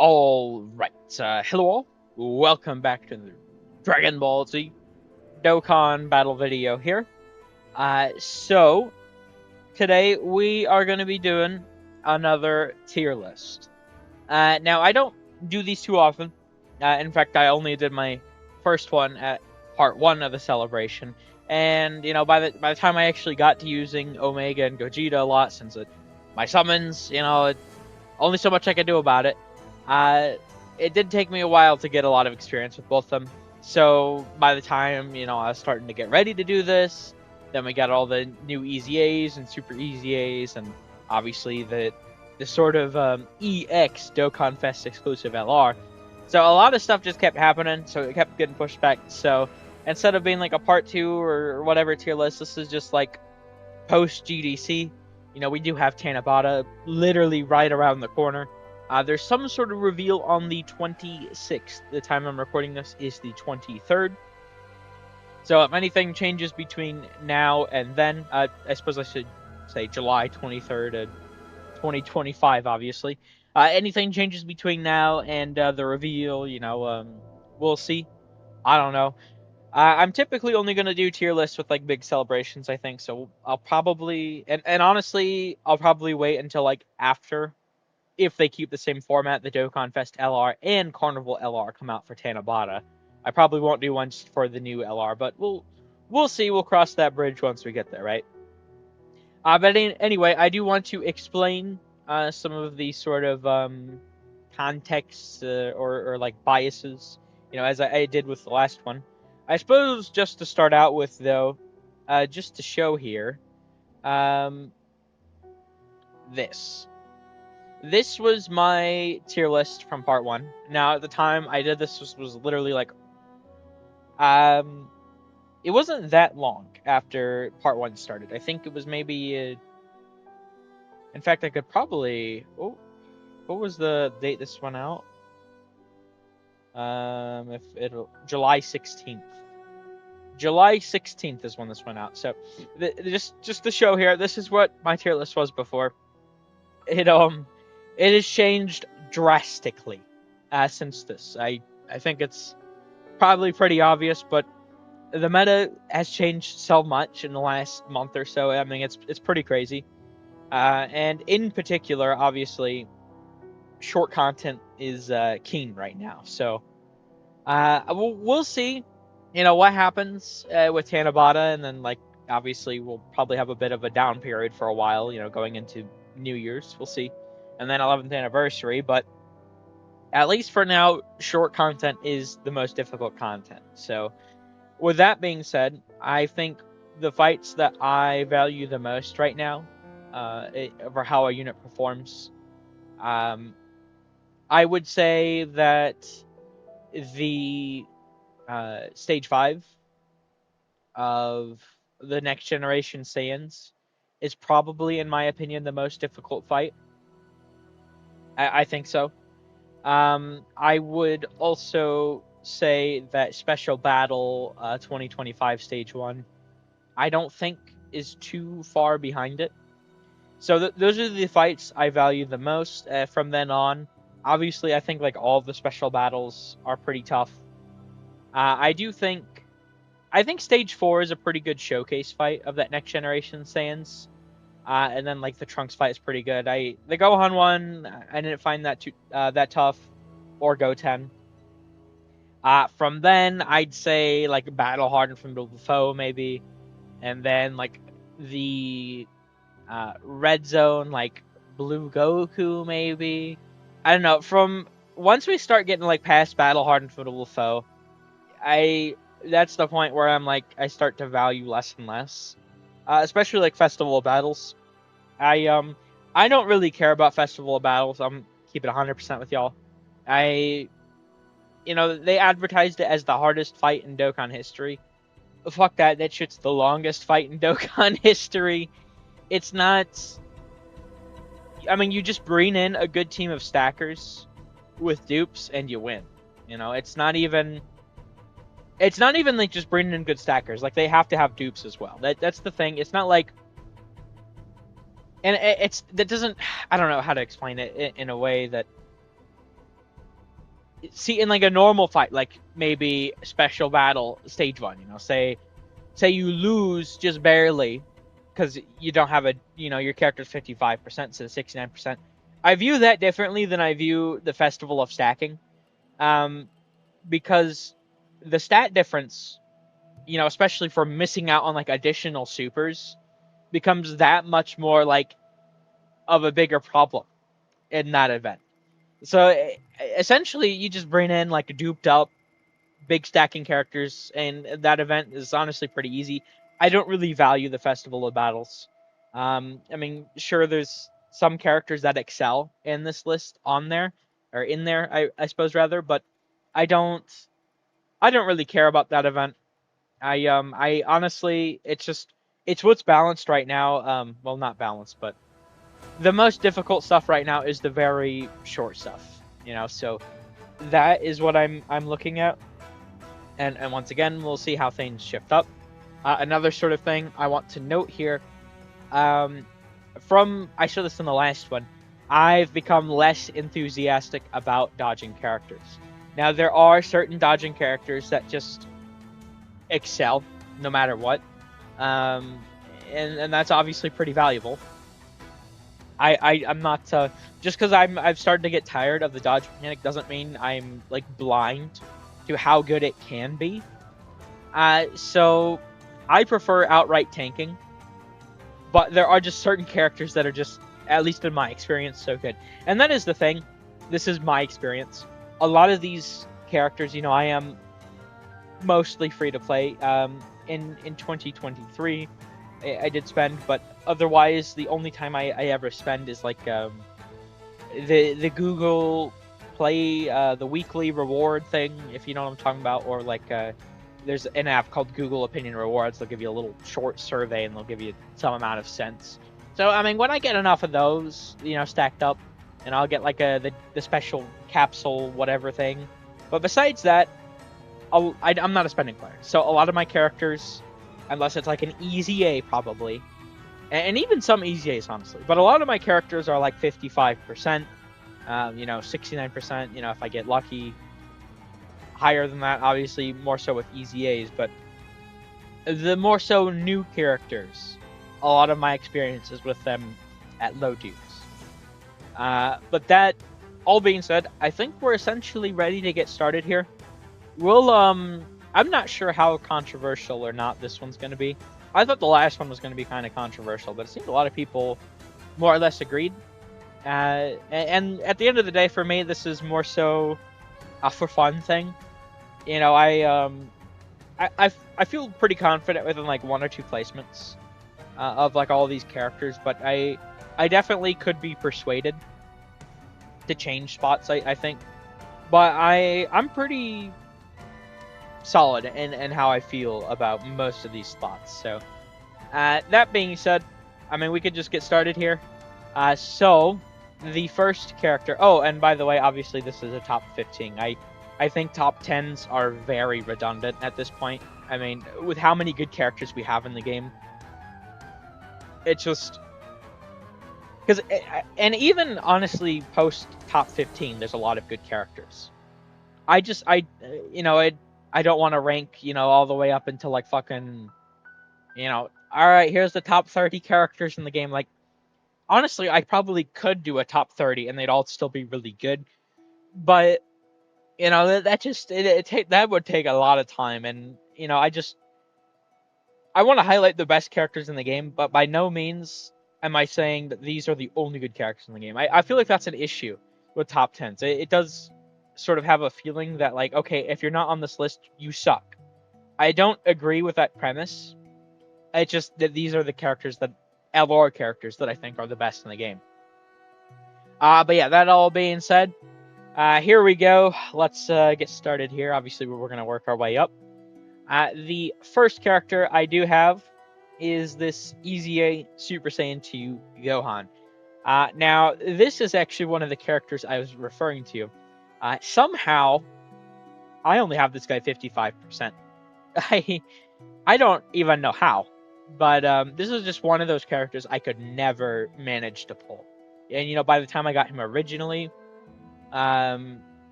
Alright, hello all. Welcome back to the Dragon Ball Z Dokkan battle video here. So, today we are going to be doing another tier list. Now, I don't do these too often. In fact, I only did my first one at part 1 of the celebration. And, by the time I actually got to using Omega and Gogeta a lot, since my summons, only so much I could do about it. It did take me a while to get a lot of experience with both of them. So by the time, I was starting to get ready to do this, then we got all the new Easy A's and Super Easy A's, and obviously the sort of EX Dokkan Fest exclusive LR. So a lot of stuff just kept happening, so it kept getting pushed back. So instead of being like a part 2 or whatever tier list, this is just like post GDC. We do have Tanabata literally right around the corner. There's some sort of reveal on the 26th. The time I'm recording this is the 23rd. So if anything changes between now and then, I suppose I should say July 23rd and 2025, obviously. Anything changes between now and the reveal, we'll see. I don't know. I'm typically only going to do tier lists with like big celebrations, I think. So I'll probably, and honestly, I'll probably wait until like after, if they keep the same format, the Dokkan Fest LR and Carnival LR come out for Tanabata. I probably won't do one for the new LR, but we'll see. We'll cross that bridge once we get there, right? But anyway, I do want to explain some of the sort of contexts or like biases, as I did with the last one. I suppose just to start out with, though, just to show here, this. This was my tier list from part 1. Now, at the time I did this was literally like, it wasn't that long after part 1 started. I think it was maybe, in fact, I could probably, what was the date this went out? July 16th. July 16th is when this went out. So, just to show here, this is what my tier list was before. It has changed drastically since this. I think it's probably pretty obvious, but the meta has changed so much in the last month or so. I mean, it's pretty crazy. And in particular, obviously, short content is keen right now. So we'll see, what happens with Tanabata, and then like obviously we'll probably have a bit of a down period for a while. Going into New Year's, we'll see, and then 11th anniversary. But at least for now, short content is the most difficult content. So with that being said, I think the fights that I value the most right now, for how a unit performs, I would say that the stage 5 of the next generation Saiyans is probably, in my opinion, the most difficult fight. I think so. I would also say that Special Battle 2025 Stage 1, I don't think is too far behind it. So those are the fights I value the most. From then on, obviously, I think like all the special battles are pretty tough. I think Stage 4 is a pretty good showcase fight of that next generation Saiyans. And then like the Trunks fight is pretty good. The Gohan one, I didn't find that too that tough, or Goten. From then, I'd say like Battle Hardened Formidable Foe maybe, and then like the Red Zone, like Blue Goku maybe. I don't know. From once we start getting like past Battle Hardened Formidable Foe, that's the point where I'm like I start to value less and less, especially like festival battles. I don't really care about festival battles. I'm keeping 100% with y'all. They advertised it as the hardest fight in Dokkan history. Fuck that. That shit's the longest fight in Dokkan history. It's not. I mean, you just bring in a good team of stackers with dupes and you win. It's not even. It's not even like just bringing in good stackers. Like they have to have dupes as well. That's the thing. It's not like. And that doesn't. I don't know how to explain it in a way that see, in like a normal fight, like maybe special battle stage 1, say you lose just barely because you don't have your character's 55% instead of 69%. I view that differently than I view the Festival of Stacking, um, because the stat difference, especially for missing out on like additional supers, becomes that much more like of a bigger problem in that event. So essentially, you just bring in like duped up big stacking characters, and that event is honestly pretty easy. I don't really value the Festival of Battles. I mean, sure, there's some characters that excel in this list on there, or in there, I suppose rather, but I don't I don't really care about that event. I honestly, it's what's balanced right now. Well, not balanced, but the most difficult stuff right now is the very short stuff. So that is what I'm looking at. And once again, we'll see how things shift up. Another sort of thing I want to note here, um, I showed this in the last one, I've become less enthusiastic about dodging characters. Now, there are certain dodging characters that just excel no matter what, um, and that's obviously pretty valuable. I'm not just because I've started to get tired of the dodge mechanic doesn't mean I'm like blind to how good it can be. So I prefer outright tanking, but there are just certain characters that are just, at least in my experience, so good. And that is the thing. This is my experience. A lot of these characters, I am mostly free to play. In 2023, I did spend, but otherwise, the only time I ever spend is like the Google Play, the weekly reward thing, if you know what I'm talking about, or like there's an app called Google Opinion Rewards. They'll give you a little short survey and they'll give you some amount of cents. So I mean, when I get enough of those, stacked up, and I'll get like the special capsule whatever thing. But besides that, I'm not a spending player. So a lot of my characters, unless it's like an easy A probably, and even some easy A's honestly, but a lot of my characters are like 55%, 69%. If I get lucky, higher than that, obviously more so with easy A's, but the more so new characters, a lot of my experiences with them at low dues. But that all being said, I think we're essentially ready to get started here. I'm not sure how controversial or not this one's going to be. I thought the last one was going to be kind of controversial, but it seems a lot of people more or less agreed. And at the end of the day, for me, this is more so a for fun thing. I feel pretty confident within like one or two placements of like all these characters, but I definitely could be persuaded to change spots. I think, but I'm pretty solid in how I feel about most of these spots. So that being said, I mean, we could just get started here. So the first character. Oh, and by the way, obviously this is a top 15. I think top 10s are very redundant at this point. I mean, with how many good characters we have in the game, it's just because, and even honestly, post top 15, there's a lot of good characters. I don't want to rank, all the way up until like fucking, all right, here's the top 30 characters in the game. Like, honestly, I probably could do a top 30 and they'd all still be really good. But, that would take a lot of time. And, I want to highlight the best characters in the game, but by no means am I saying that these are the only good characters in the game. I feel like that's an issue with top 10s. It does sort of have a feeling that, like, okay, if you're not on this list, you suck. I don't agree with that premise. It's just that these are the characters that, LR characters, that I think are the best in the game. But yeah, that all being said, here we go. Let's get started here. Obviously, we're going to work our way up. The first character I do have is this Easy A Super Saiyan 2 Gohan. Now, this is actually one of the characters I was referring to. Somehow, I only have this guy 55%. I don't even know how, but this is just one of those characters I could never manage to pull. And by the time I got him originally,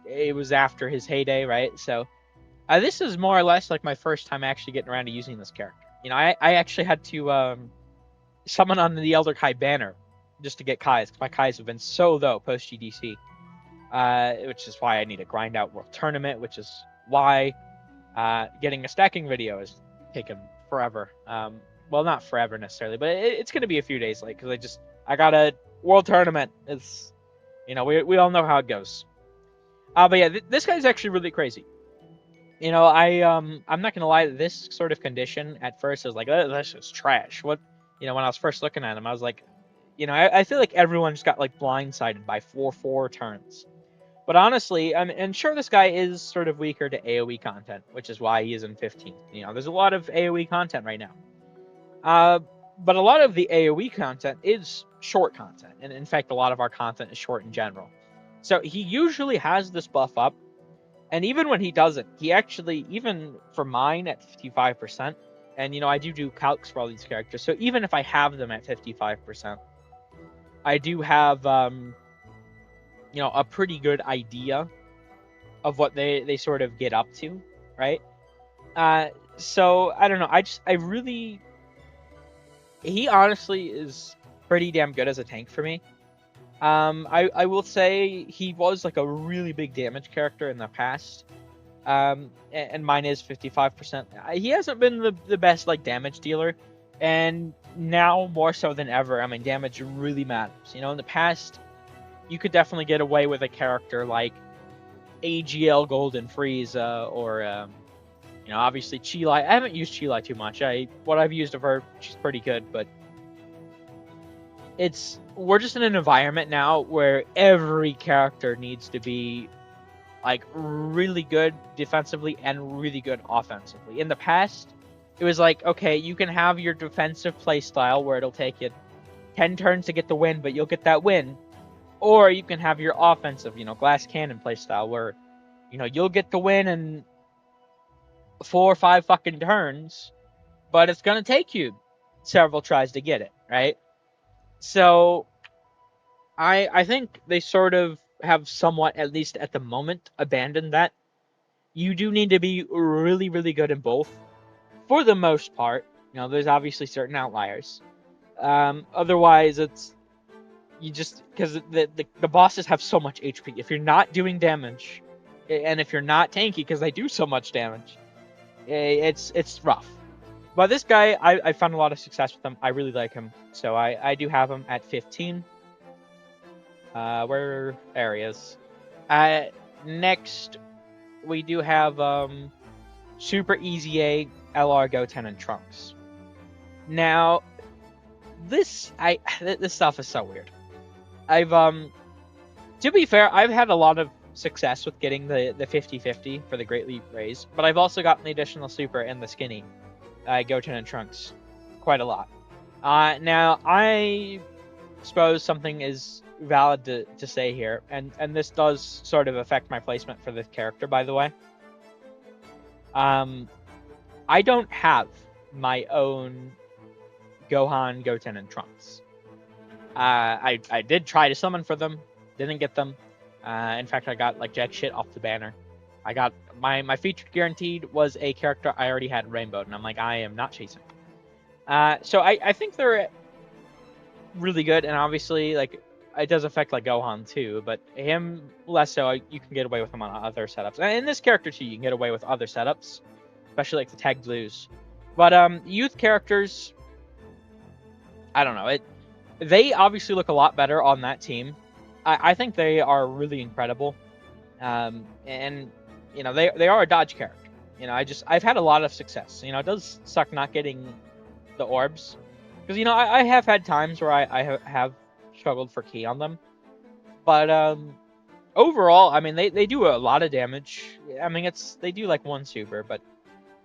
it was after his heyday, right? So this is more or less like my first time actually getting around to using this character. I actually had to summon on the Elder Kai banner just to get Kais, because my Kais have been so low post GDC, which is why I need to grind out World Tournament, which is why getting a stacking video has taken forever. Well, not forever necessarily, but it's going to be a few days late because I got a World Tournament. It's we all know how it goes. But yeah, this guy's actually really crazy. I'm not gonna lie. This sort of condition at first is like, this is trash. What, when I was first looking at him, I was like, I feel like everyone just got like blindsided by 4 turns. But honestly, and sure, this guy is sort of weaker to AOE content, which is why he is in 15th. There's a lot of AOE content right now. But a lot of the AOE content is short content, and in fact, a lot of our content is short in general. So he usually has this buff up. And even when he doesn't, he actually, even for mine at 55%, and I do calcs for all these characters, so even if I have them at 55%, I do have, a pretty good idea of what they sort of get up to, right? So, I don't know, he honestly is pretty damn good as a tank for me. I will say he was like a really big damage character in the past. And mine is 55%. He hasn't been the best like damage dealer, and now more so than ever, damage really matters. In the past, you could definitely get away with a character like AGL Golden Frieza or obviously Chi-Lai. I haven't used Chi-Lai too much. What I've used of her, she's pretty good, but we're just in an environment now where every character needs to be like really good defensively and really good offensively. In the past, it was like, okay, you can have your defensive playstyle where it'll take you 10 turns to get the win, but you'll get that win. Or you can have your offensive, glass cannon playstyle where, you'll get the win in 4 or 5 fucking turns, but it's gonna take you several tries to get it, right? So I think they sort of have somewhat, at least at the moment, abandoned that. You do need to be really, really good in both, for the most part. There's obviously certain outliers. Otherwise, because the bosses have so much HP. If you're not doing damage, and if you're not tanky, because they do so much damage, it's rough. But this guy, I found a lot of success with him. I really like him, so I do have him at 15. Where areas? Next, we do have Super Easy A, LR, Goten, and Trunks. Now, this stuff is so weird. To be fair, I've had a lot of success with getting the 50/50 for the Great Leap Raise, but I've also gotten the additional Super and the Skinny Goten and Trunks quite a lot. Now, I suppose something is valid to say here, and this does sort of affect my placement for this character, by the way. I don't have my own Gohan, Goten, and Trunks. I did try to summon for them, didn't get them. In fact, I got like jack shit off the banner. I got my featured guaranteed was a character I already had rainbowed, and I'm like, I am not chasing. So I think they're really good, and obviously like it does affect like Gohan too, but him less so. You can get away with him on other setups, and in this character too, you can get away with other setups, especially like the tag blues. But youth characters, I don't know. They obviously look a lot better on that team. I think they are really incredible, and they are a dodge character. I've had a lot of success. It does suck not getting the orbs, because I have had times where I have struggled for key on them, but overall, they do a lot of damage. They do like 1 super, but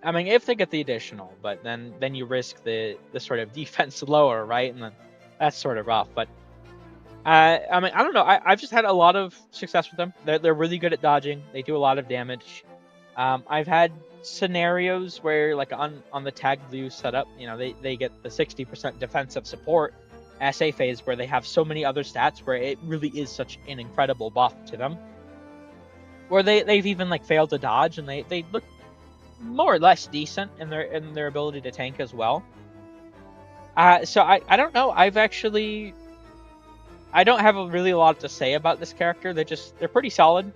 if they get the additional, but then you risk the sort of defense lower, right? And then that's sort of rough. But I don't know. I've just had a lot of success with them. They're really good at dodging. They do a lot of damage. I've had scenarios where, like on the tag blue setup, they get the 60% defensive support SA phase, where they have so many other stats where it really is such an incredible buff to them. or they've even like failed to dodge, and they look more or less decent in their ability to tank as well. So I don't know. I don't have really a lot to say about this character. They're pretty solid.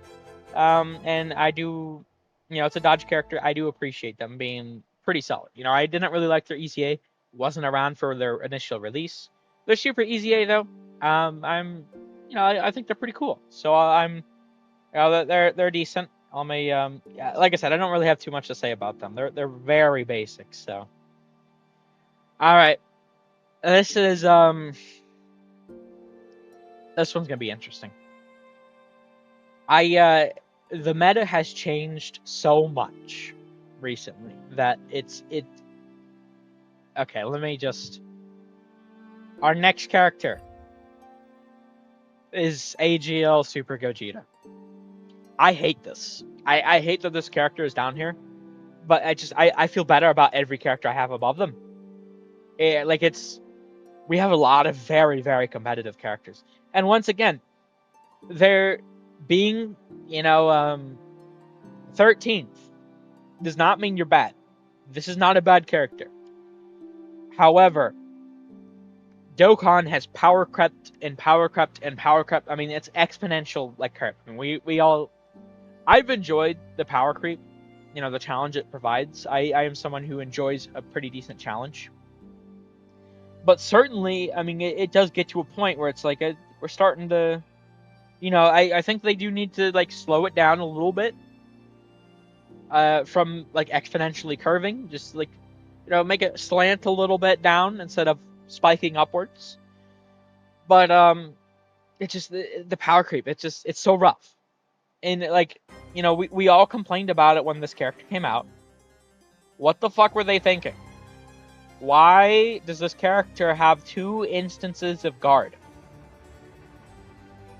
And I do, it's a dodge character. I do appreciate them being pretty solid. I didn't really like their EZA. Wasn't around for their initial release. Their super EZA though, I think they're pretty cool. So they're decent. Yeah, like I said, I don't really have too much to say about them. They're very basic. So, all right, this one's gonna be interesting. The meta has changed so much recently that okay, let me just. Our next character is AGL Super Gogeta. I hate this. I hate that this character is down here, but I feel better about every character I have above them. We have a lot of very, very competitive characters, and once again, they're being 13th does not mean you're bad. This is not a bad character. However, Dokkan has power crept and power crept and power crept. I mean, it's exponential like creep. I mean, I've enjoyed the power creep, the challenge it provides. I am someone who enjoys a pretty decent challenge. But certainly, I mean, it does get to a point where it's like we're starting to, I think they do need to like slow it down a little bit. From like exponentially curving, just like make it slant a little bit down instead of spiking upwards. But it's just the power creep. It's so rough, and like we all complained about it when this character came out. What the fuck were they thinking? Why does this character have 2 instances of guard?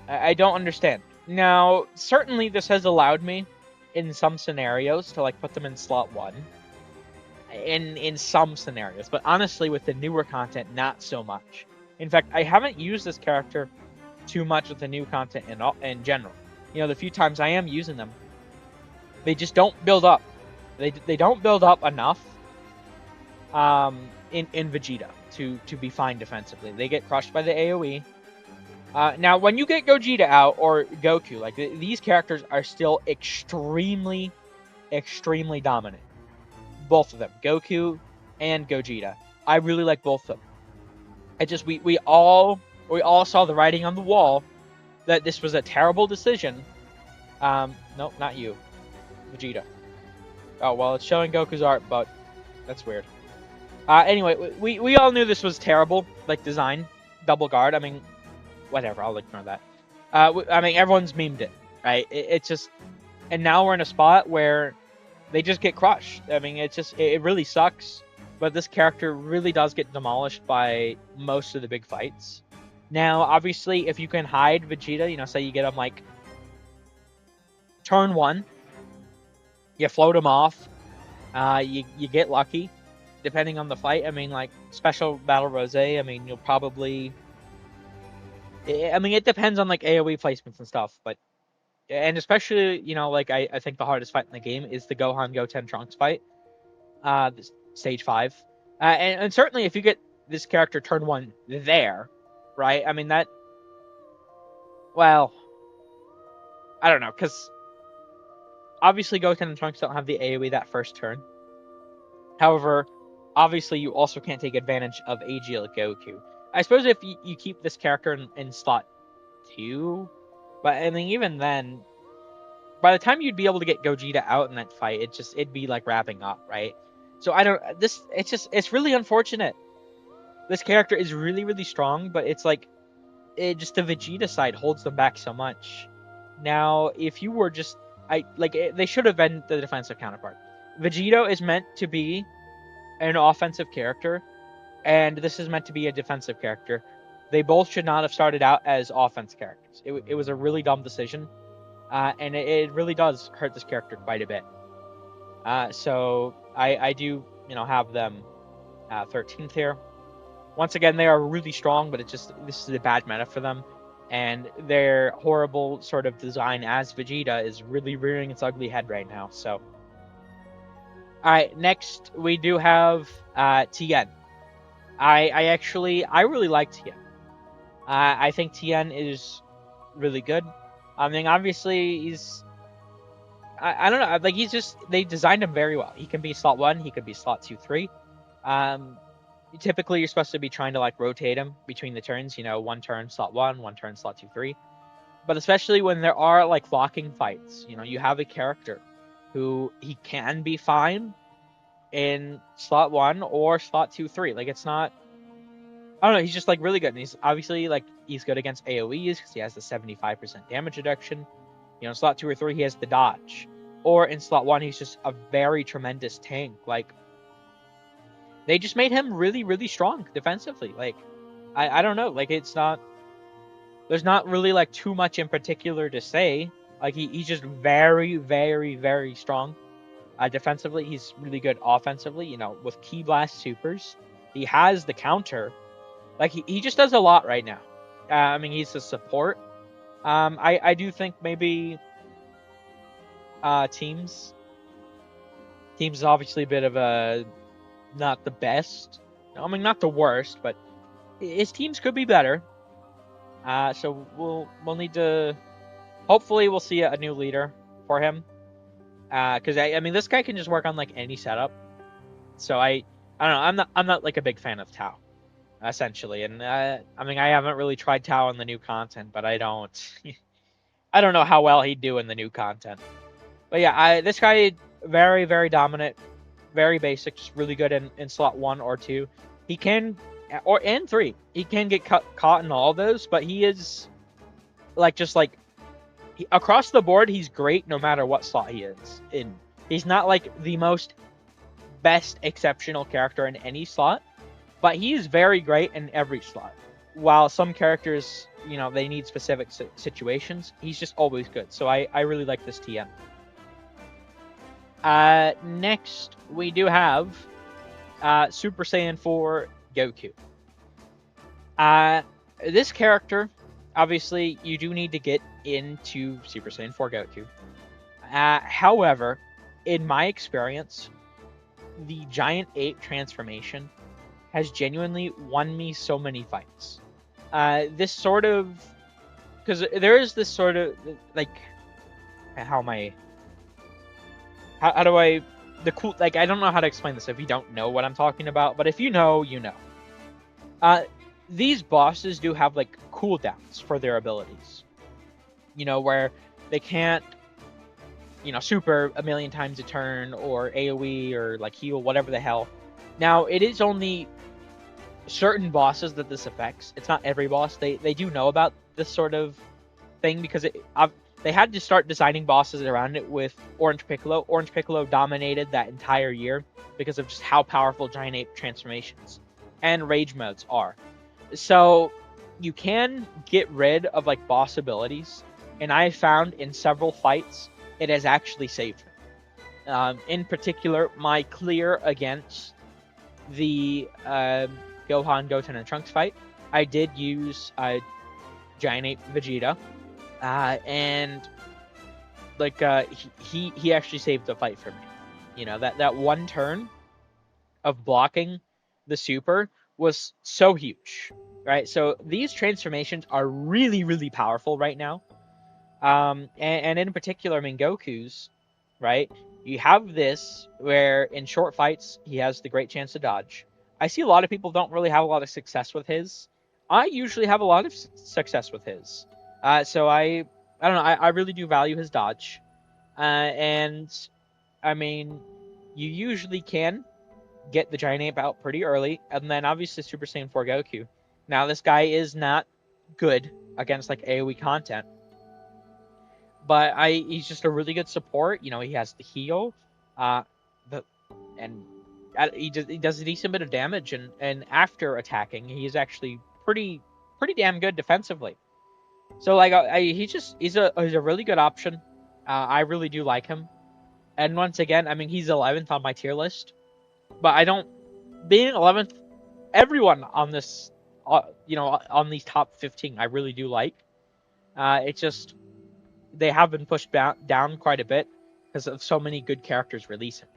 I don't understand. Now, certainly this has allowed me in some scenarios to like put them in slot 1. In some scenarios, but honestly with the newer content, not so much. In fact, I haven't used this character too much with the new content in general. The few times I am using them, they just don't build up. They don't build up enough in Vegeta to be fine defensively. They get crushed by the AoE. Now, when you get Gogeta out or Goku, like these characters are still extremely, extremely dominant. Both of them, Goku and Gogeta. I really like both of them. We all saw the writing on the wall that this was a terrible decision. No, not you, Vegeta. Oh well, it's showing Goku's art, but that's weird. Anyway, we all knew this was terrible, like design, double guard. I mean, whatever. I'll ignore that. I mean, everyone's memed it, right? It's just, and now we're in a spot where they just get crushed. I mean, it really sucks, but this character really does get demolished by most of the big fights. Now, obviously, if you can hide Vegeta, say you get him like turn 1, you float him off, you get lucky, depending on the fight. I mean, like Special Battle Rose, I mean, you'll probably, I mean, it depends on like AoE placements and stuff, but. And especially, like I think the hardest fight in the game is the Gohan Goten Trunks fight, stage 5, and certainly if you get this character turn 1 there, right? I mean that. Well, I don't know, because obviously Goten and Trunks don't have the AoE that first turn. However, obviously you also can't take advantage of AGL Goku. I suppose if you keep this character in slot 2. But I mean, even then, by the time you'd be able to get Gogeta out in that fight, it'd be like wrapping up, right? So it's really unfortunate. This character is really, really strong, but it's like, the Vegeta side holds them back so much. Now, if you were they should have been the defensive counterpart. Vegito is meant to be an offensive character, and this is meant to be a defensive character. They both should not have started out as offense characters. It was a really dumb decision, and it really does hurt this character quite a bit. So I do have them 13th here. Once again, they are really strong, but this is a bad meta for them, and their horrible sort of design as Vegeta is really rearing its ugly head right now. So, all right, next we do have Tien. I really like Tien. I think Tien is really good. I mean, obviously I don't know, like they designed him very well. He can be slot 1, he could be slot 2, 3. Um, Typically you're supposed to be trying to like rotate him between the turns. You know, one turn slot 1, one turn slot 2, 3. But especially when there are like locking fights, you know, you have a character who he can be fine in slot 1 or slot 2, 3. Like it's not. I don't know. He's just like really good, and he's obviously like he's good against AOE's because he has the 75% damage reduction. You know, slot 2 or 3 he has the dodge, or in slot 1 he's just a very tremendous tank. Like they just made him really strong defensively. Like I don't know. Like it's not. There's not really like too much in particular to say. Like he's just very strong. Defensively, he's really good offensively. You know, with Ki Blast supers, he has the counter. Like he just does a lot right now. I mean, he's a support. I do think maybe teams is obviously a bit of a not the best. I mean, not the worst, but his teams could be better. So we'll need to. Hopefully, we'll see a new leader for him. Because I mean, this guy can just work on like any setup. So I don't know. I'm not like a big fan of Tao, essentially. And I mean, I haven't really tried Tao in the new content, but I don't know how well he'd do in the new content. But yeah, this guy very dominant, very basic, just really good in slot 1 or 2. He can or in 3. He can get caught in all of those, but he is like just like across the board, he's great no matter what slot he is in. He's not like the most best exceptional character in any slot, but he is very great in every slot. While some characters, you know, they need specific situations, he's just always good. So I really like this TM. Next, we do have Super Saiyan 4 Goku. This character, obviously, you do need to get into Super Saiyan 4 Goku. However, in my experience, the Giant Ape transformation has genuinely won me so many fights. This sort of... Because there is this sort of, like... How am I... How do I... The cool... Like, I don't know how to explain this if you don't know what I'm talking about, but if you know, you know. These bosses do have, like, cooldowns for their abilities. You know, where they can't, you know, super a million times a turn, or AoE, or, like, heal, whatever the hell. Now, it is only certain bosses that this affects. It's not every boss. They do know about this sort of thing, because they had to start designing bosses around it with Orange Piccolo. Orange Piccolo dominated that entire year because of just how powerful Giant Ape transformations and rage modes are. So you can get rid of like boss abilities, and I found in several fights it has actually saved me. In particular, my clear against the Gohan, Goten, and Trunks fight, I did use Giant Ape Vegeta, and like he actually saved the fight for me. You know, that one turn of blocking the super was so huge, right? So these transformations are really powerful right now. And in particular, I mean, Goku's, right? You have this where in short fights, he has the great chance to dodge. I see a lot of people don't really have a lot of success with his. I usually have a lot of success with his. So I don't know, I really do value his dodge. And I mean, you usually can get the Giant Ape out pretty early, and then obviously Super Saiyan 4 Goku. Now, this guy is not good against like AoE content, but he's just a really good support. You know, he has the heal, and he does a decent bit of damage, and after attacking, he's actually pretty damn good defensively. So like he's a really good option. I really do like him, and once again, I mean, he's 11th on my tier list, but I don't being 11th. Everyone on this, you know, on these top 15, I really do like. It's just they have been pushed down quite a bit because of so many good characters releasing.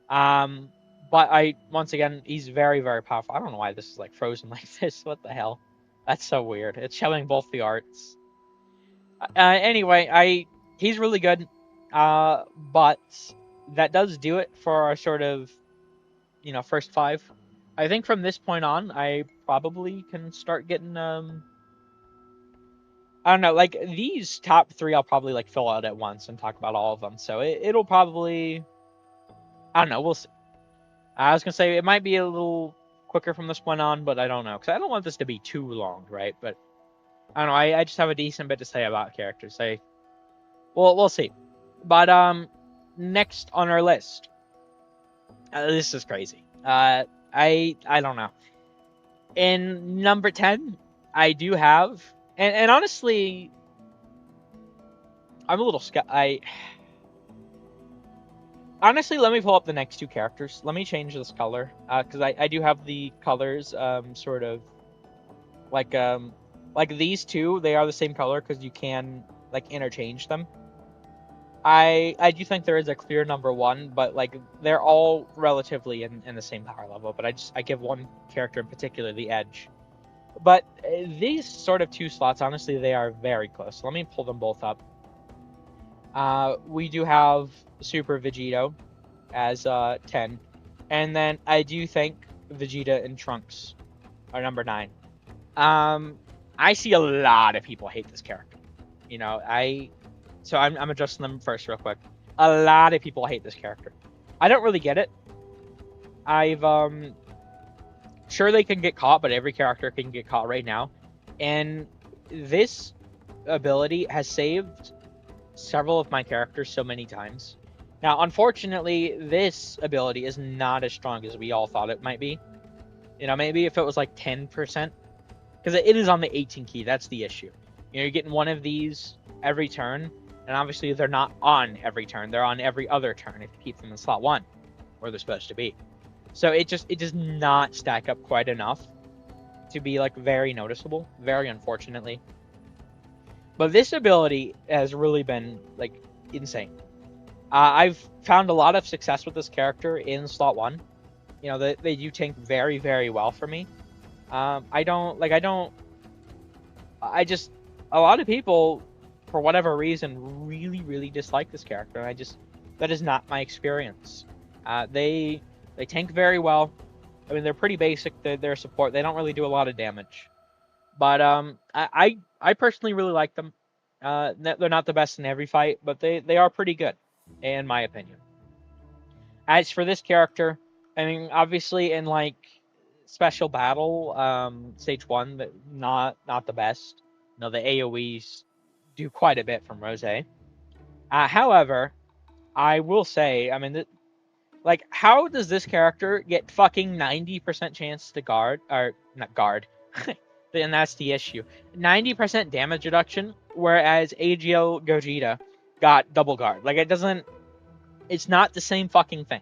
But once again, he's very, very powerful. I don't know why this is like frozen like this. What the hell? That's so weird. It's showing both the arts. Anyway, he's really good. But that does do it for our sort of, first 5. I think from this point on, I probably can start getting I don't know, like these top 3 I'll probably like fill out at once and talk about all of them. So it'll probably, I don't know, we'll see. I was gonna say it might be a little quicker from this point on, but I don't know, because I don't want this to be too long, right? But I don't know, I just have a decent bit to say about characters. We'll see. But next on our list, this is crazy. I don't know. In number 10, I do have, and honestly, I'm a little honestly, let me pull up the next 2 characters. Let me change this color, because I do have the colors sort of like these 2. They are the same color because you can like interchange them. I do think there is a clear number 1, but like they're all relatively in the same power level. But I give one character in particular the edge. But these sort of 2 slots, honestly, they are very close. So let me pull them both up. We do have Super Vegito as 10, and then I do think Vegeta and Trunks are number 9. I see a lot of people hate this character. So I'm addressing them first real quick. A lot of people hate this character. I don't really get it. I've sure they can get caught, but every character can get caught right now. And this ability has saved several of my characters so many times. Now, unfortunately, this ability is not as strong as we all thought it might be. Maybe if it was like 10%, because it is on the 18 key, that's the issue. You're getting one of these every turn, and obviously they're not on every turn. They're on every other turn if you keep them in slot 1, where they're supposed to be. So it does not stack up quite enough to be like very noticeable, very unfortunately. But this ability has really been like insane. I've found a lot of success with this character in slot 1. They do tank very, very well for me. A lot of people, for whatever reason, really, really dislike this character. And that is not my experience. They tank very well. I mean, they're pretty basic. Their support. They don't really do a lot of damage. But I personally really like them. They're not the best in every fight, but they are pretty good, in my opinion. As for this character, I mean, obviously in like special battle, stage 1, not the best. The AoEs do quite a bit from Rose. However, I will say, I mean, how does this character get fucking 90% chance to guard, or not guard? And that's the issue. 90% damage reduction, whereas awhile Gogeta got double guard. It's not the same fucking thing.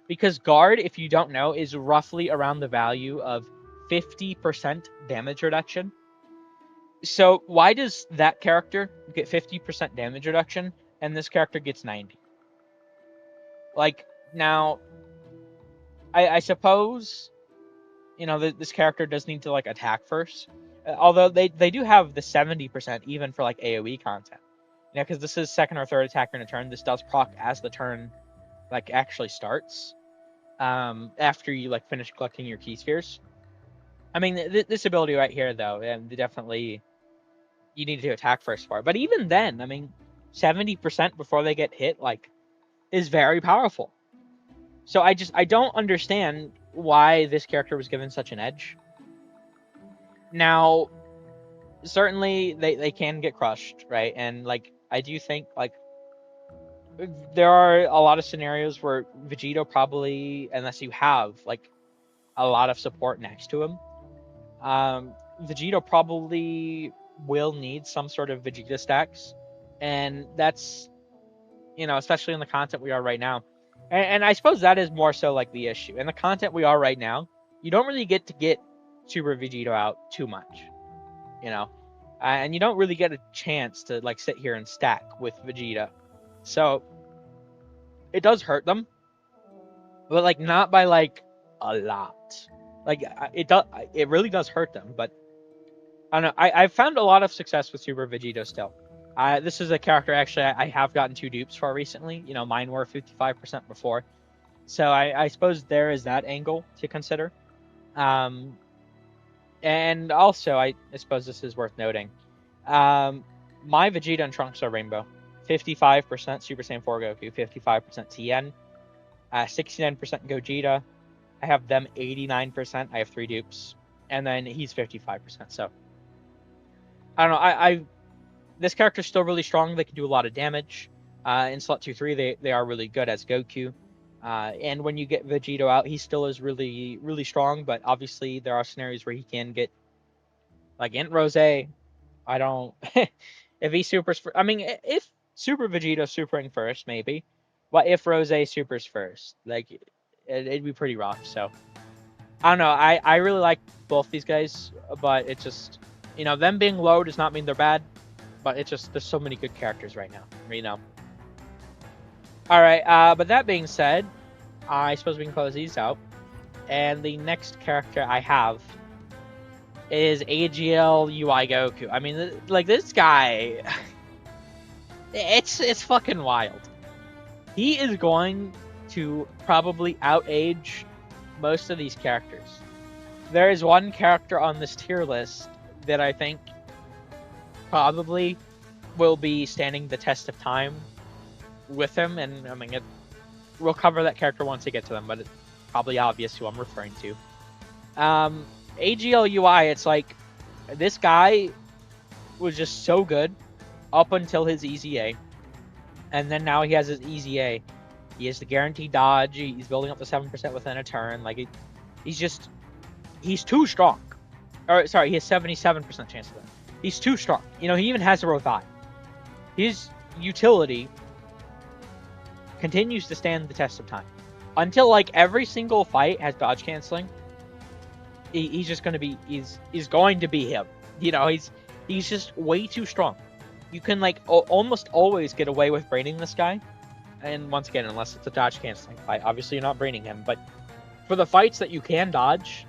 Because guard, if you don't know, is roughly around the value of 50% damage reduction. So why does that character get 50% damage reduction and this character gets 90? Now, I suppose, this character does need to attack first. Although they do have the 70% even for AoE content. Because this is second or third attacker in a turn. This does proc as the turn actually starts. After you finish collecting your key spheres. I mean, this ability right here, though, definitely you need to attack first for it. But even then, I mean, 70% before they get hit, is very powerful. So I don't understand why this character was given such an edge. Now, certainly they can get crushed, right? And I do think there are a lot of scenarios where Vegito probably, unless you have a lot of support next to him, Vegito probably will need some sort of Vegeta stacks, and that's especially in the content we are right now, and I suppose that is more so the issue in the content we are right now. You don't really get Super Vegito out too much, and you don't really get a chance to like sit here and stack with Vegeta, so it does hurt them, but like not by like a lot. Like it really does hurt them, but I don't know. I've found a lot of success with Super Vegito still. This is a character actually I have gotten 2 dupes for recently. You know, mine were 55% before, so I suppose there is that angle to consider. And also I suppose this is worth noting. My Vegeta and Trunks are rainbow. 55% Super Saiyan 4 Goku, 55% Tien, 69% Gogeta. I have them 89%. I have 3 dupes, and then he's 55%. So I don't know. I this character's still really strong. They can do a lot of damage. In slot 2-3, they are really good as Goku. And when you get Vegito out, he still is really, really strong. But obviously, there are scenarios where he can get like Int Rose. I don't. If he supers, I mean, if Super Vegito supering first, maybe. But if Rose supers first, like it'd be pretty rough. So I don't know. I really like both these guys, but it's just them being low does not mean they're bad. But it's just there's so many good characters right now. All right. But that being said, I suppose we can close these out. And the next character I have is AGL UI Goku. I mean, like this guy, it's fucking wild. He is going to probably outage most of these characters. There is one character on this tier list that I think probably will be standing the test of time with him, and I mean, we'll cover that character once we get to them, but it's probably obvious who I'm referring to. AGL UI, it's like this guy was just so good up until his EZA, and then now he has his EZA. He has the guaranteed dodge. He's building up to 7% within a turn. Like he's too strong. Or sorry, he has 77% chance of that. He's too strong. He even has a revive. His utility continues to stand the test of time until like every single fight has dodge canceling. He's just going to be he's going to be him. He's just way too strong. You can like almost always get away with braining this guy, and once again, unless it's a dodge canceling fight, obviously you're not braining him. But for the fights that you can dodge,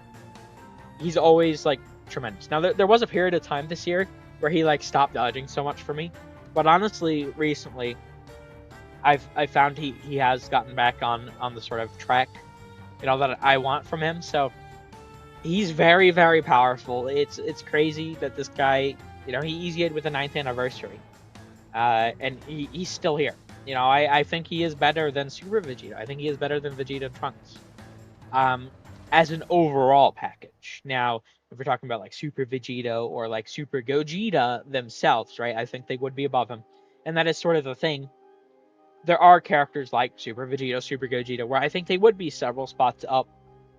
he's always like tremendous. Now there was a period of time this year where he like stopped dodging so much for me, but honestly, recently, I found he has gotten back on the sort of track, that I want from him. So he's very, very powerful. It's crazy that this guy, he EZA'd with the 9th anniversary, and he's still here. I think he is better than Super Vegeta. I think he is better than Vegeta and Trunks, as an overall package. Now, if we're talking about like Super Vegito or like Super Gogeta themselves, right? I think they would be above him, and that is sort of the thing. There are characters like Super Vegito, Super Gogeta, where I think they would be several spots up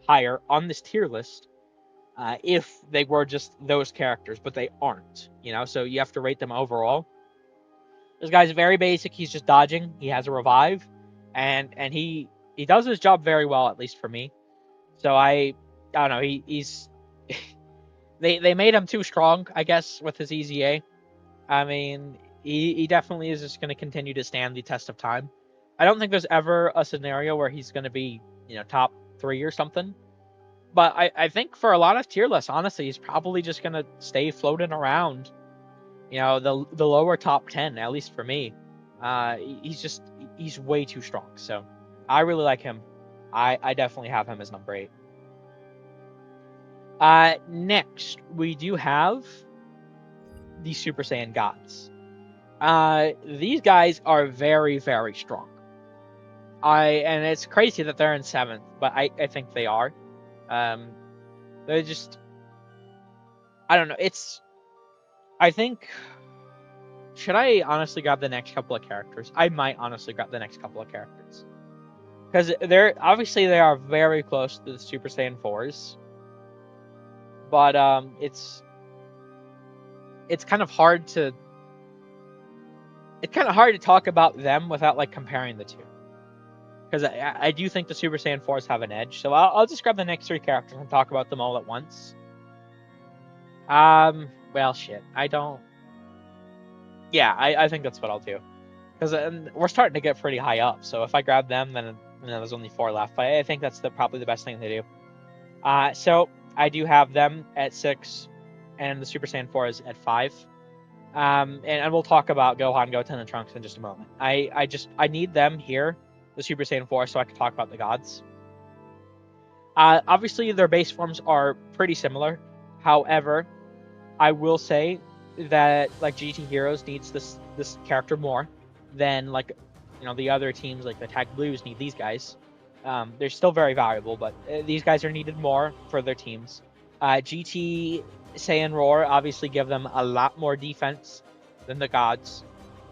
higher on this tier list if they were just those characters, but they aren't, so you have to rate them overall. This guy's very basic. He's just dodging. He has a revive, and he does his job very well, at least for me. So I don't know. He's they made him too strong, I guess, with his EZA. I mean, he definitely is just going to continue to stand the test of time. I don't think there's ever a scenario where he's going to be, top 3 or something. But I think for a lot of tier lists, honestly, he's probably just going to stay floating around, the lower top 10, at least for me. He's way too strong. So I really like him. I definitely have him as number 8. Next, we do have the Super Saiyan Gods. These guys are very, very strong. And it's crazy that they're in 7th, but I think they are. They're just, I don't know. I think, should I honestly grab the next couple of characters? I might honestly grab the next couple of characters, because they are very close to the Super Saiyan 4s, but it's kind of hard to talk about them without like comparing the two, because I do think the Super Saiyan 4s have an edge. So I'll just grab the next 3 characters and talk about them all at once. Well, shit. I don't. Yeah, I think that's what I'll do. Because we're starting to get pretty high up. So if I grab them, then there's only 4 left. But I think that's probably the best thing to do. So I do have them at 6, and the Super Saiyan 4 is at 5. And we'll talk about Gohan, Goten, and Trunks in just a moment. I need them here, the Super Saiyan 4, so I can talk about the gods. Obviously, their base forms are pretty similar. However, I will say that like GT Heroes needs this character more than like the other teams like the Tag Blues need these guys. They're still very valuable, but these guys are needed more for their teams. GT Saiyan Roar obviously give them a lot more defense than the gods,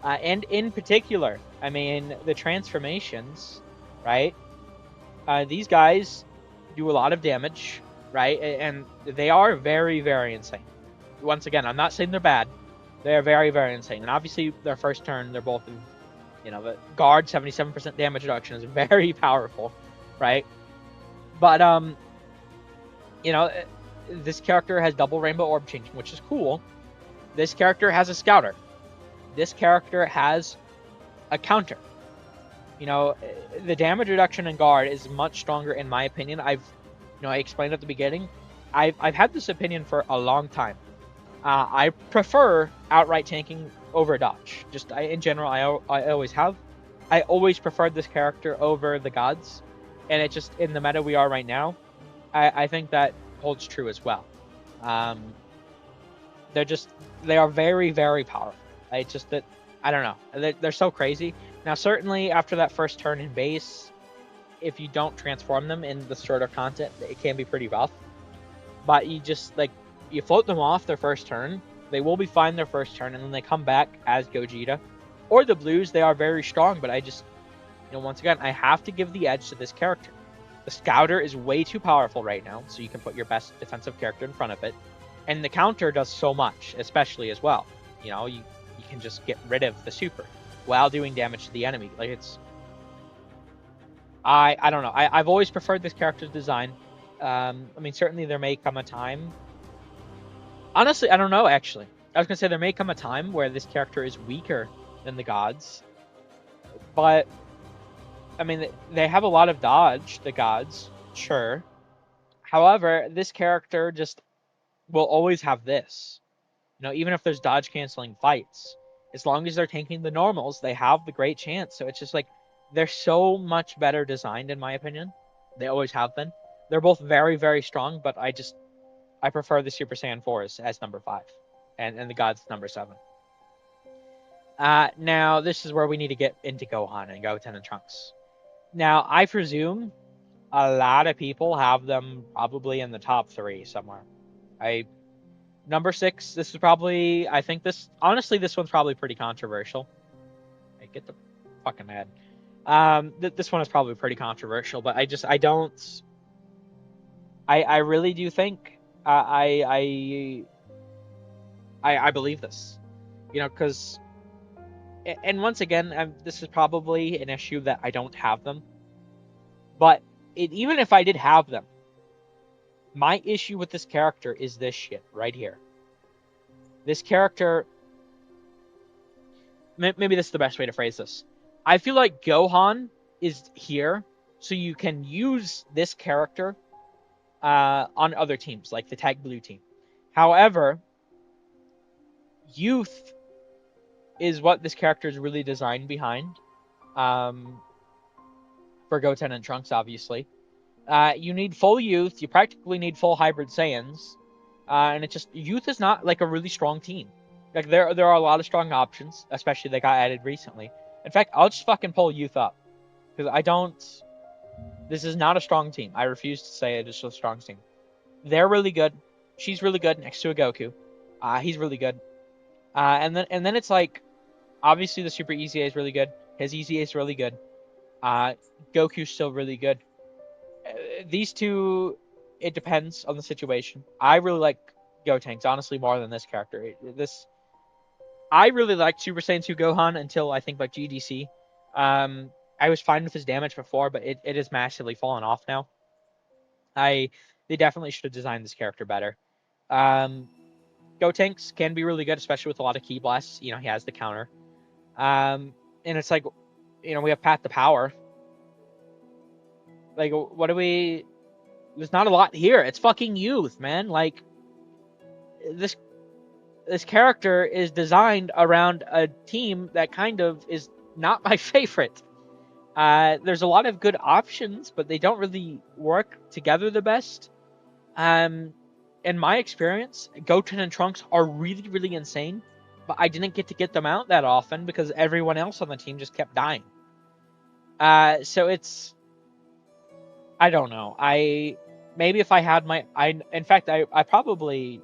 and in particular, I mean the transformations, right? These guys do a lot of damage, right? And they are very, very insane. Once again, I'm not saying they're bad. They are very, very insane. And obviously, their first turn, they're both, the guard 77% damage reduction is very powerful, right? But this character has double rainbow orb changing, which is cool. This character has a scouter. This character has a counter. The damage reduction in guard is much stronger in my opinion. I explained at the beginning. I've had this opinion for a long time. I prefer outright tanking over dodge. Just in general, I always have. I always preferred this character over the gods, and it just in the meta we are right now, I think that holds true as well. They are very, very powerful. It's just that I don't know. They're so crazy. Now, certainly after that first turn in base, if you don't transform them in the shorter content, it can be pretty rough. But you float them off their first turn. They will be fine their first turn, and then they come back as Gogeta. Or the Blues, they are very strong, but I just, once again, I have to give the edge to this character. The Scouter is way too powerful right now, so you can put your best defensive character in front of it. And the counter does so much, especially as well. You can just get rid of the super while doing damage to the enemy. Like, it's... I don't know. I've always preferred this character's design. I mean, certainly there may come a time... Honestly, I don't know, actually. I was going to say there may come a time where this character is weaker than the gods. But, I mean, they have a lot of dodge, the gods. Sure. However, this character just will always have this. Even if there's dodge canceling fights, as long as they're tanking the normals, they have the great chance. So it's just like, they're so much better designed, in my opinion. They always have been. They're both very, very strong, but I prefer the Super Saiyan 4s as number 5, and the gods number 7. Now, this is where we need to get into Gohan and Goten and Trunks. Now, I presume a lot of people have them probably in the top 3 somewhere. Number 6, this is probably, I think honestly, this one's probably pretty controversial. I get the fucking mad. This one is probably pretty controversial, but I really do think I believe this, because, and once again, this is probably an issue that I don't have them, but even if I did have them, my issue with this character is this shit right here. This character, maybe this is the best way to phrase this. I feel like Gohan is here so you can use this character on other teams, like the Tag Blue team. However, youth is what this character is really designed behind. For Goten and Trunks, obviously. You need full youth. You practically need full hybrid Saiyans. And it's just, youth is not like a really strong team. Like, there are a lot of strong options, especially they got added recently. In fact, I'll just fucking pull youth up. Because this is not a strong team. I refuse to say it is a strong team. They're really good. She's really good next to a Goku. He's really good. And then it's like, obviously the Super EZA is really good. His EZA is really good. Goku's still really good. These two, it depends on the situation. I really like Gotenks, honestly, more than this character. I really liked Super Saiyan 2 Gohan until I think like GDC. I was fine with his damage before, but it has massively fallen off now. They definitely should have designed this character better. Gotenks can be really good, especially with a lot of Ki blasts. You know, he has the counter. And it's like, you know, we have Path to Power. Like, what do we... There's not a lot here. It's fucking youth, man. Like, this character is designed around a team that kind of is not my favorite. There's a lot of good options, but they don't really work together the best. In my experience, Goten and Trunks are really, really insane, but I didn't get to get them out that often because everyone else on the team just kept dying. So it's... I don't know. Maybe if I had my... In fact, I probably...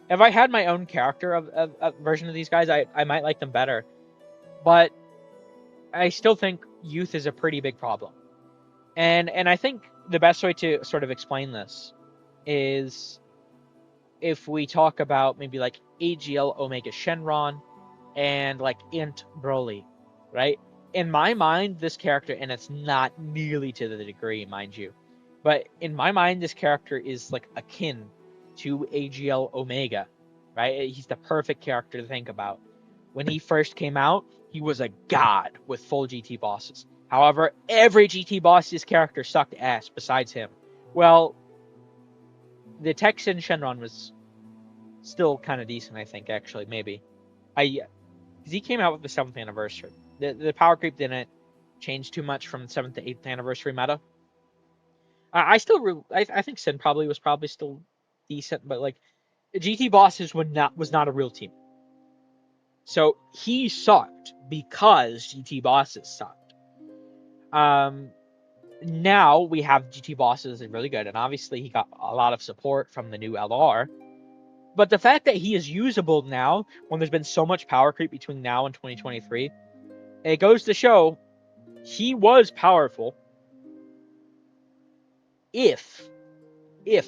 If I had my own character of version of these guys, I might like them better. But I still think youth is a pretty big problem. And I think the best way to sort of explain this is if we talk about maybe like AGL Omega Shenron and like Int Broly, right? In my mind, this character, and it's not nearly to the degree, mind you, but in my mind, this character is like akin to AGL Omega, right? He's the perfect character to think about. When he first came out, he was a god with full GT bosses. However, every GT boss's character sucked ass besides him. Well, the Texan Shenron was still kind of decent, I think, actually, maybe. Because he came out with the 7th anniversary. The power creep didn't change too much from the 7th to 8th anniversary meta. I think Sin was probably still decent, but like GT bosses was not a real team. So he sucked because GT bosses sucked. Now we have GT bosses is really good, and obviously he got a lot of support from the new LR. But the fact that he is usable now, when there's been so much power creep between now and 2023, it goes to show he was powerful if you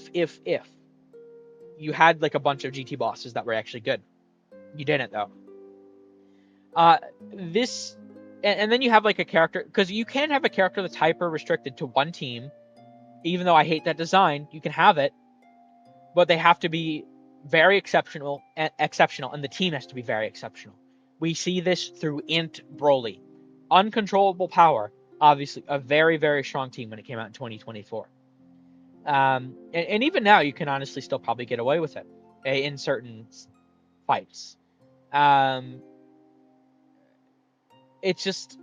had like a bunch of GT bosses that were actually good. You didn't, though. And then you have like a character, because you can have a character that's hyper restricted to one team. Even though I hate that design, you can have it, but they have to be very exceptional, and the team has to be very exceptional. We see this through Int Broly. Uncontrollable power, obviously a very, very strong team when it came out in 2024. And even now, you can honestly still probably get away with it in certain fights. It's just...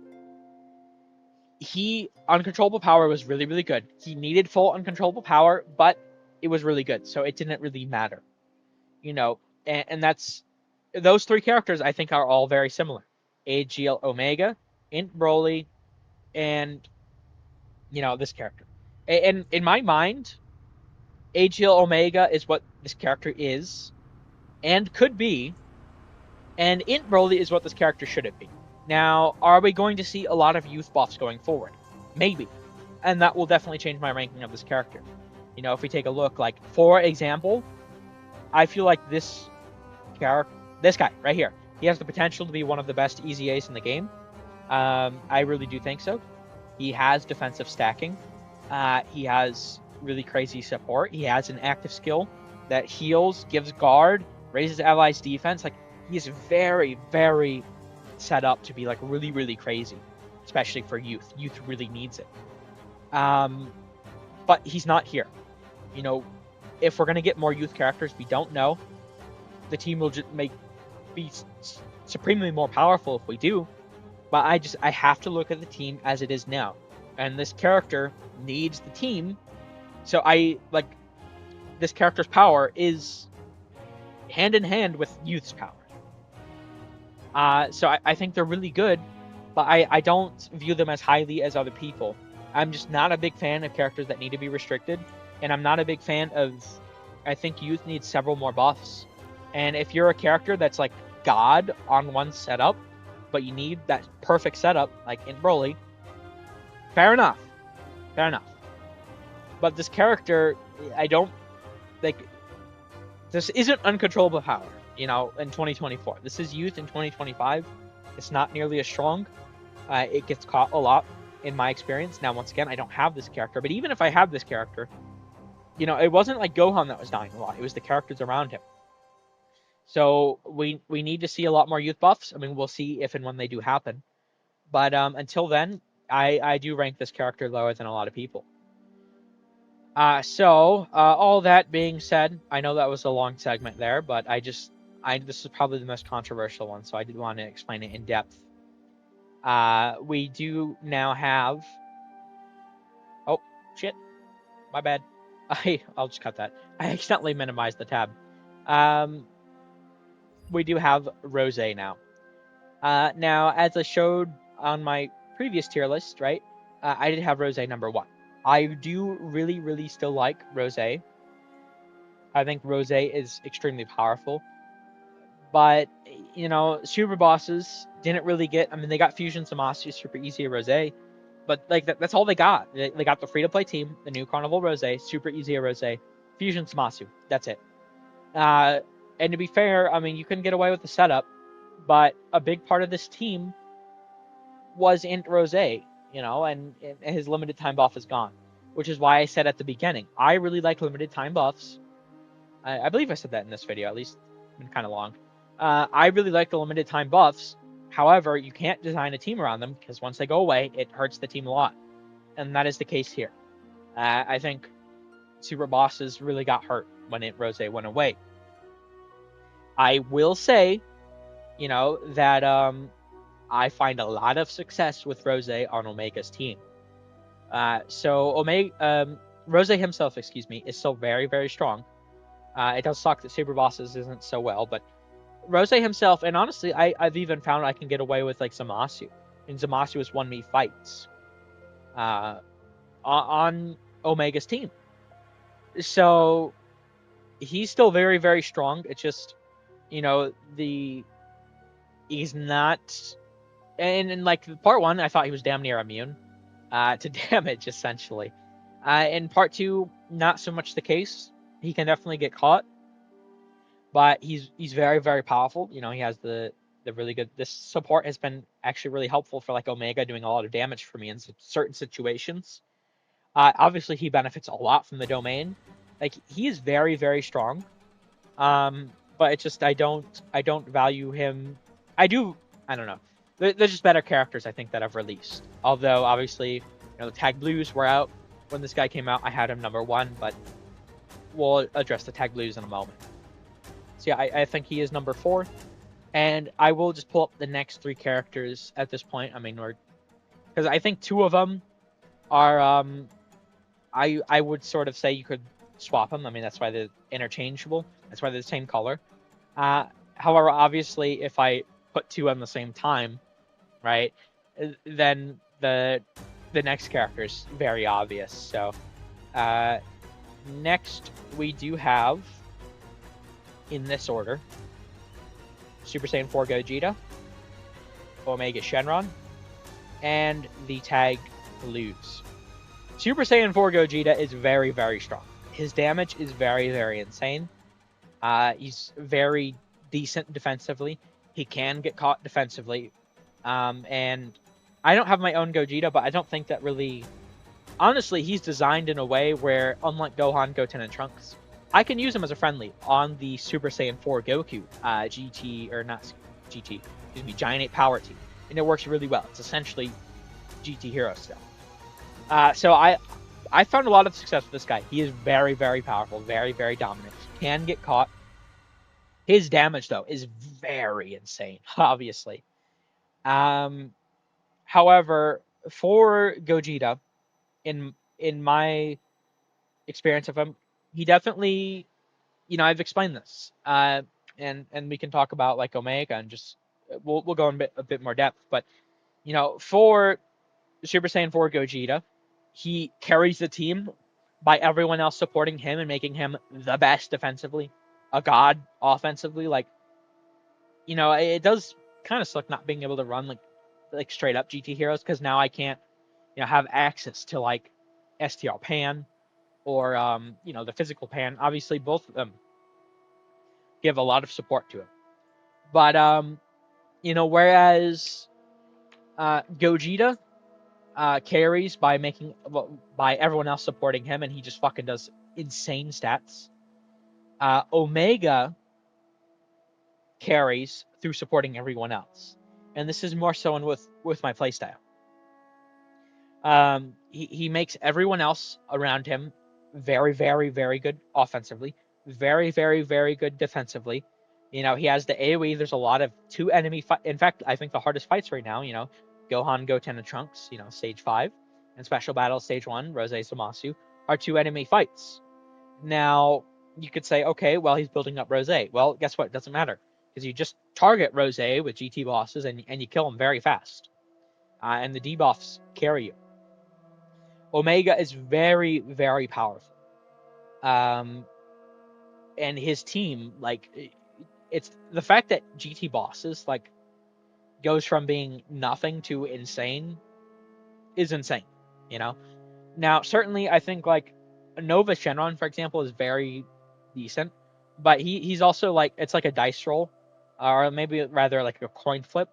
Uncontrollable power was really, really good. He needed full uncontrollable power, but it was really good, so it didn't really matter. You know, and that's... Those three characters, I think, are all very similar. AGL Omega, Int Broly, and, you know, this character. And in my mind, AGL Omega is what this character is, and could be, and Int Broly is what this character should have been. Now, are we going to see a lot of youth buffs going forward? Maybe. And that will definitely change my ranking of this character. You know, if we take a look, like, for example, I feel like this guy right here, he has the potential to be one of the best EZAs in the game. I really do think so. He has defensive stacking. He has really crazy support. He has an active skill that heals, gives guard, raises allies' defense. Like, he is very, very set up to be like really, really crazy, especially for youth. Youth really needs it. But he's not here. You know, if we're gonna get more youth characters, we don't know. The team will just be supremely more powerful if we do. But I have to look at the team as it is now, and this character needs the team. So this character's power is hand in hand with youth's power. So I think they're really good, but I don't view them as highly as other people. I'm just not a big fan of characters that need to be restricted, and I'm not a big fan of... I think youth needs several more buffs. And if you're a character that's like God on one setup, but you need that perfect setup, like in Broly, fair enough. Fair enough. But this character, I don't... like... This isn't uncontrollable power. You know, in 2024. This is youth in 2025. It's not nearly as strong. It gets caught a lot, in my experience. Now, once again, I don't have this character, but even if I have this character, you know, it wasn't like Gohan that was dying a lot. It was the characters around him. So we need to see a lot more youth buffs. I mean, we'll see if and when they do happen. But until then, I do rank this character lower than a lot of people. So all that being said, I know that was a long segment there, but this is probably the most controversial one, so I did want to explain it in depth. We do now have. Oh shit, my bad. I'll just cut that. I accidentally minimized the tab. We do have Rose now. Now, as I showed on my previous tier list, right? I did have Rose number 1. I do really, really still like Rose. I think Rose is extremely powerful. But, super bosses didn't really get. I mean, they got Fusion Zamasu, super easy Rose. But, like, that's all they got. They got the free-to-play team, the new Carnival Rose, super easy Rose, Fusion Zamasu. That's it. And to be fair, I mean, you couldn't get away with the setup, but a big part of this team was Int Rose, and his limited time buff is gone. Which is why I said at the beginning, I really like limited time buffs. I believe I said that in this video, at least it's been kind of long. I really like the limited time buffs. However, you can't design a team around them because once they go away, it hurts the team a lot. And that is the case here. I think super bosses really got hurt when Int Rose went away. I will say, that I find a lot of success with Rose on Omega's team. So Rose himself, is still very, very strong. It does suck that Saber Bosses isn't so well, but Rose himself, and honestly, I've even found I can get away with like Zamasu, and Zamasu has won me fights on Omega's team. So he's still very, very strong. It's just, he's not. And in like part 1, I thought he was damn near immune to damage, essentially. In part 2, not so much the case. He can definitely get caught, but he's very, very powerful. He has the really good. This support has been actually really helpful for like Omega doing a lot of damage for me in certain situations. Obviously, he benefits a lot from the domain. Like he is very, very strong. But it's just I don't value him. I don't know. There's just better characters I think that I've released. Although obviously, the tag blues were out when this guy came out. I had him number 1, but we'll address the tag blues in a moment. So yeah, I think he is number 4, and I will just pull up the next 3 characters at this point. I mean, because I think 2 of them are I would sort of say you could swap them. I mean, that's why they're interchangeable. That's why they're the same color. However, obviously, if I put 2 on the same time, right, then the next character is very obvious. So next we do have, in this order, Super Saiyan 4 Gogeta, Omega Shenron, and the tag blues. Super Saiyan 4 Gogeta is very, very strong. His damage is very, very insane. He's very decent defensively. He can get caught defensively. And I don't have my own Gogeta, but I don't think that really... Honestly, he's designed in a way where, unlike Gohan, Goten, and Trunks, I can use him as a friendly on the Super Saiyan 4 Goku Giant 8 Power Team. And it works really well. It's essentially GT Hero stuff. So I found a lot of success with this guy. He is very, very powerful, very, very dominant. Can get caught. His damage, though, is very insane, obviously. However, for Gogeta, in my experience of him, he definitely, I've explained this, and we can talk about like Omega and just we'll go in a bit more depth. But for Super Saiyan 4 Gogeta, he carries the team by everyone else supporting him and making him the best defensively, a god offensively. Like, it does kind of suck not being able to run like straight up GT heroes, because now I can't, have access to like STR Pan or the physical Pan. Obviously, both of them give a lot of support to him. But whereas Gogeta carries by by everyone else supporting him, and he just fucking does insane stats. Omega carries through supporting everyone else. And this is more so in with my playstyle. He makes everyone else around him very, very, very good offensively, very, very, very good defensively. You know, he has the AoE. There's a lot of two enemy in fact, I think the hardest fights right now, you know, Gohan, Goten, and Trunks, you know, stage 5, and special battle stage 1, Rose Zamasu, are two enemy fights. Now, you could say, okay, well, he's building up Rose. Well, guess what? It doesn't matter, because you just target Rose with GT bosses and you kill him very fast. And the debuffs carry you. Omega is very, very powerful. And his team, like, it's the fact that GT bosses, like, goes from being nothing to insane is insane, you know? Now, certainly, I think, like, Nova Shenron, for example, is very decent, but he's also, like, it's like a dice roll, or maybe rather like a coin flip.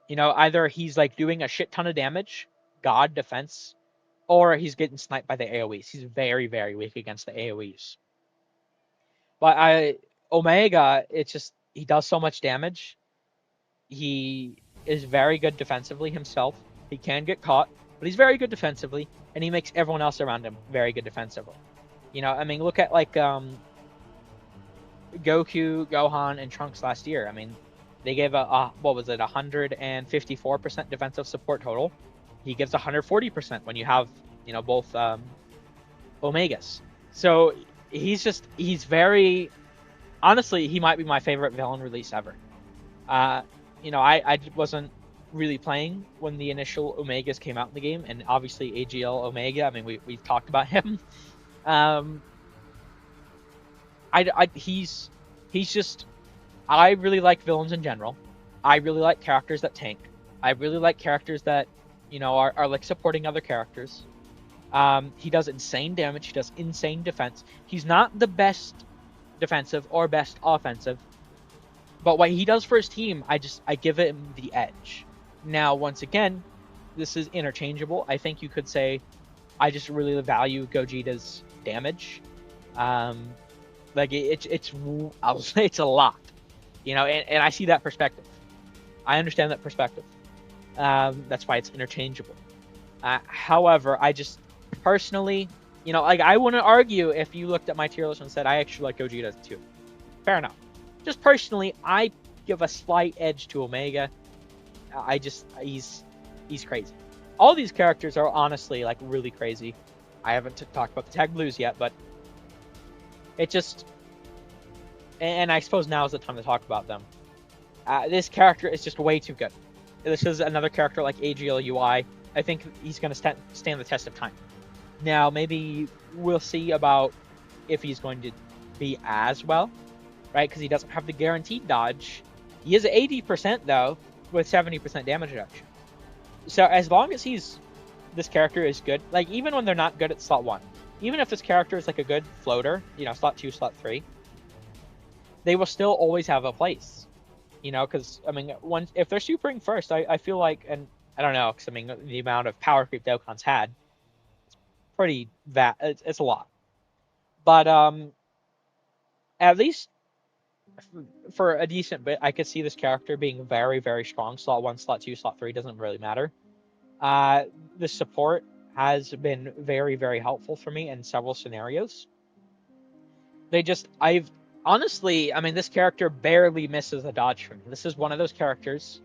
You know, either he's, like, doing a shit ton of damage, God, defense, or he's getting sniped by the AoEs. He's very, very weak against the AoEs. But Omega, it's just, he does so much damage. He is very good defensively himself. He can get caught, but he's very good defensively, and he makes everyone else around him very good defensively. You know, I mean, look at, like, Goku, Gohan, and Trunks last year. I mean, they gave what was it, 154% defensive support total. He gives 140% when you have, you know, both Omegas. So he's very, honestly, he might be my favorite villain release ever. You know, I wasn't really playing when the initial Omegas came out in the game, and obviously AGL Omega, I mean, we've talked about him. He's just, I really like villains in general. I really like characters that tank. I really like characters that, you know, are like supporting other characters. He does insane damage. He does insane defense. He's not the best defensive or best offensive, but what he does for his team, I give him the edge. Now, once again, this is interchangeable. I think you could say I just really value Gogeta's damage. Like, I'll say it's a lot, you know, and I see that perspective. I understand that perspective. That's why it's interchangeable. However, I just personally, you know, like, I wouldn't argue if you looked at my tier list and said I actually like Gogeta too. Fair enough. Just personally, I give a slight edge to Omega. He's crazy. All these characters are honestly, like, really crazy. I haven't talked about the Tag Blues yet, but it just, and I suppose now is the time to talk about them. This character is just way too good. This is another character like AGL UI. I think he's going to stand the test of time. Now, maybe we'll see about if he's going to be as well, right? Because he doesn't have the guaranteed dodge. He is 80% though, with 70% damage reduction. So as long as this character is good, like, even when they're not good at slot 1, even if this character is like a good floater, you know, slot 2, slot 3, they will still always have a place. You know, because, I mean, if they're supering first, I feel like, and I don't know, because, I mean, the amount of power creep Dokkan's had, it's pretty it's a lot. But at least for a decent bit, I could see this character being very, very strong. Slot 1, slot 2, slot 3 doesn't really matter. The support has been very, very helpful for me in several scenarios. Honestly, I mean, this character barely misses a dodge for me. This is one of those characters,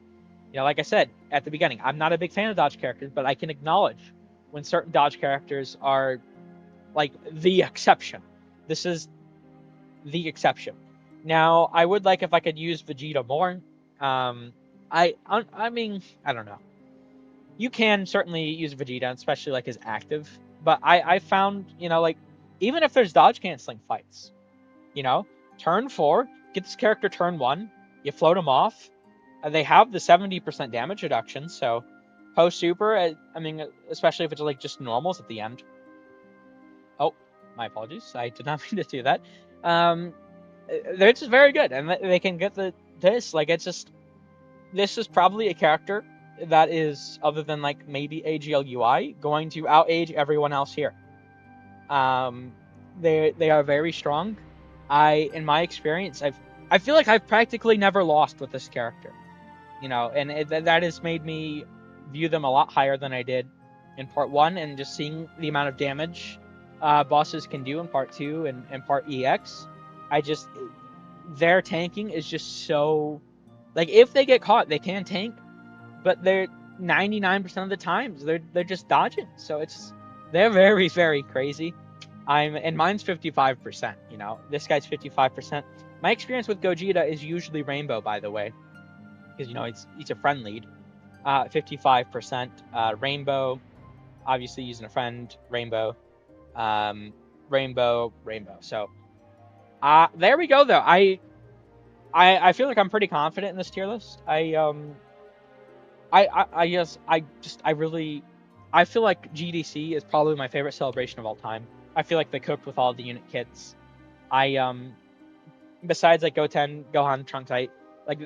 you know, like I said at the beginning, I'm not a big fan of dodge characters, but I can acknowledge when certain dodge characters are, like, the exception. This is the exception. Now, I would like if I could use Vegeta more. I mean, I don't know. You can certainly use Vegeta, especially, like, his active, but I found, you know, like, even if there's dodge canceling fights, you know, turn 4, get this character turn 1, you float him off. They have the 70% damage reduction, so post super, I mean, especially if it's, like, just normals at the end. Oh, my apologies. I did not mean to do that. They're just very good, and they can get this. Like, it's just, this is probably a character that is, other than, like, maybe AGL UI, going to outage everyone else here. They are very strong. In my experience, I feel like I've practically never lost with this character, you know, and that has made me view them a lot higher than I did in part 1, and just seeing the amount of damage bosses can do in part 2 and part EX. I just, their tanking is just so, like, if they get caught, they can tank, but they're 99% of the times they're just dodging. So they're very, very crazy. And mine's 55%, you know. This guy's 55%. My experience with Gogeta is usually Rainbow, by the way, because, you know, he's a friend lead. 55% Rainbow, obviously using a friend, Rainbow, Rainbow. So there we go, though. I feel like I'm pretty confident in this tier list. I really, I feel like GDC is probably my favorite celebration of all time. I feel like they cooked with all the unit kits. Besides like Goten, Gohan, Trunks, like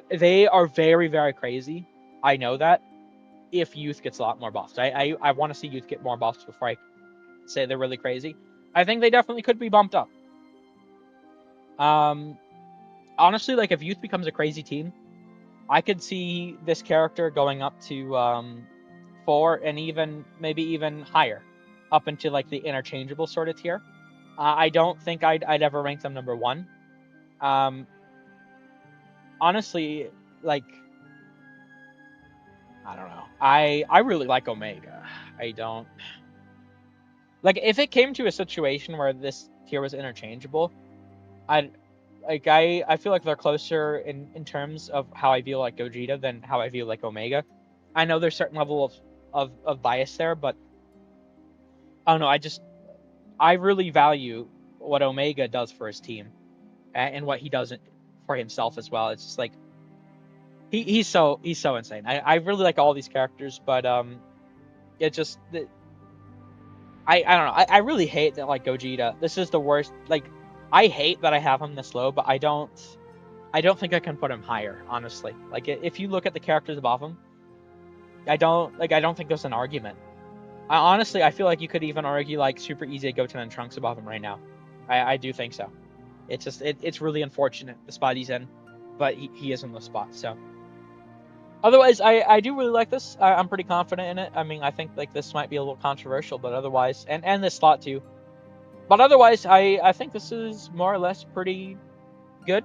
they are very, very crazy. I know that. If Youth gets a lot more buffs, I want to see Youth get more buffs before I say they're really crazy. I think they definitely could be bumped up. Honestly, like if Youth becomes a crazy team, I could see this character going up to 4 and even maybe even higher, up into like the interchangeable sort of tier. I don't think I'd ever rank them number 1. Honestly, like I don't know. I really like Omega. I don't like if it came to a situation where this tier was interchangeable. I feel like they're closer in terms of how I feel like Gogeta than how I feel like Omega. I know there's certain level of bias there, but I don't know. I really value what Omega does for his team and what he does for himself as well. It's just like he's so insane. I really like all these characters, but it just I don't know. I really hate that like Gogeta. This is the worst. Like I hate that I have him this low, but I don't think I can put him higher, honestly. Like if you look at the characters above him, I don't think there's an argument. Honestly, I feel like you could even argue like Super Easy Goten and Trunks above him right now. I do think so. It's just it's really unfortunate the spot he's in, but he is in the spot. So otherwise, I do really like this. I'm pretty confident in it. I mean, I think like this might be a little controversial, but otherwise, and this slot too. But otherwise, I think this is more or less pretty good.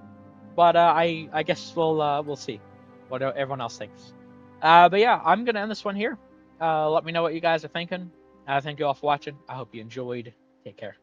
But I guess we'll see what everyone else thinks. But yeah, I'm gonna end this one here. Let me know what you guys are thinking. Thank you all for watching. I hope you enjoyed. Take care.